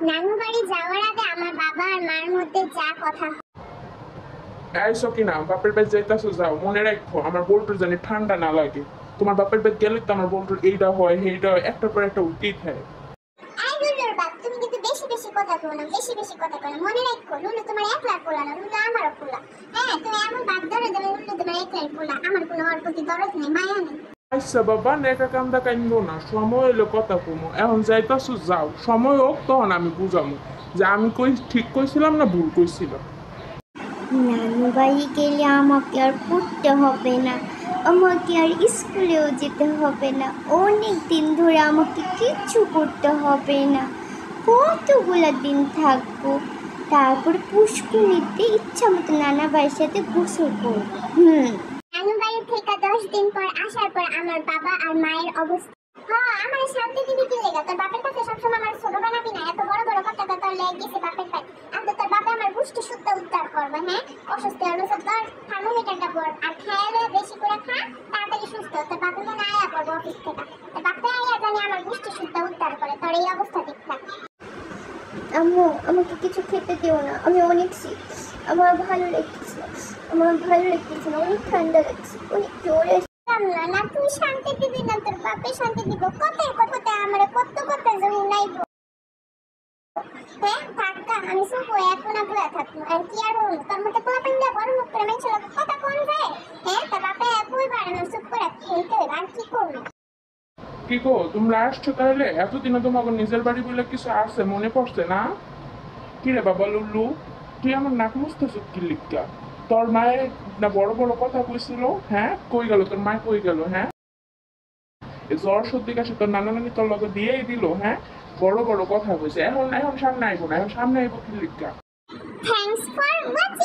নানু বাড়ি যাওয়ার আগে আমার বাবা আর মার মধ্যে যা কথা এই সকিনা, বাপের বাড়ি যাইতাছো যাও, মনে রাখো আমার বল্টুর জানি ঠান্ডা না লাগে। তোমার বাপের বাড়ি গেলে তো আমার বল্টুর এইটা হয় সেইটা হয়, একটার পর একটা উঠতেই থাকে। এই লুলুর বাপ, তুমি কিন্তু বেশি বেশি কথা কও না, বেশি বেশি কথা কও না। মনে রাখো লুলু তোমার একলার পোলা না, লুলু আমারও পোলা। হ্যাঁ, তুমি এমন বাপ ধরে দেবে লুলু তোমার একলাই পোলা, আমার কোনো ওর প্রতি দরদ নেই, মায়া নেই। আচ্ছা বাবা, নেকা কান্দা কান্দো না, সময় এলো কথা কমো। এখন যাইতাছো যাও, সময় হোক তখন আমি বুঝামো যে আমি ঠিক কইছিলাম না ভুল কইছিলাম। নানু বাড়ি গেলে আমাকে আর পড়তে হবে না, আমাকে আর স্কুলেও যেতে হবে না, অনেক দিন ধরে আমাকে কিচ্ছু করতে হবে না। কতগুলো দিন থাকবো, তারপর পুষ্করিতে ইচ্ছা মতো নানা ভাইয়ের সাথে গোসল করবো। নানু বাড়ি থেকে 10 দিন পর আসার পর আমার বাবা আর মায়ের অবস্থা। হ্যাঁ, আমার শান্তি দিবি কি লেগা? তোর বাপের কাছে সবসময় আমার ছোট বানাবি না, এত বড় বড় কথা তোর লেগে গেছে বাপের কাছে। আর তোর বাবা আমার গুষ্টি শুদ্ধ উদ্ধার করবে। হ্যাঁ, অসুস্থ হলো তোর থার্মোমিটারটা পড় আর খেয়ালে বেশি করে খা, তাড়াতাড়ি সুস্থ। তোর বাবা যেন আয়া পড়বো অফিস থেকে, তোর বাপে আয়া জানি আমার গুষ্টি শুদ্ধ উদ্ধার করে। তোর এই অবস্থা দেখতে আম্মু, আমাকে কিছু খেতে দিও না, আমি অনেক শীত, আমার ভালো লাগছে, আমার ভালো লাগতেছে না, অনেক ঠান্ডা লাগছে, অনেক জোরে। না তুই শান্তি দিবি না, তোর বাপে শান্তি দিব। কথায় কথায় আমার কত কথা জমি নাইব। হ্যাঁ কাকা, আমি শুনবো এখন আর বলে থাকবো আর কি আর হল? তোর মতো পোলা পাইলে বড় মুখ করে মেয়েছিল কথা কোন যায়? হ্যাঁ, তোর বাপে একই বার না, চুপ করে খেলতে হবে। আর কি করবো? কি গো, তোমরা আসছো তাহলে? এতদিনে তোমাকে নিজের বাড়ি বলে কিছু আছে মনে পড়ছে না? কি রে বাবা লুল্লু, তুই আমার নাক মুছতেছ কি লিখা? তোর মায়ের না বড় বড় কথা কইছিল? হ্যাঁ, কই গেল তোর মায়, কই গেল? হ্যাঁ, এই জ্বর সর্দি কাশি তোর নানা নানি তোর লগে দিয়েই দিল। হ্যাঁ, বড় বড় কথা কইছে, এখন এখন সামনে আইবো না, এখন সামনে আইবো কি লিখা? Thanks for watching.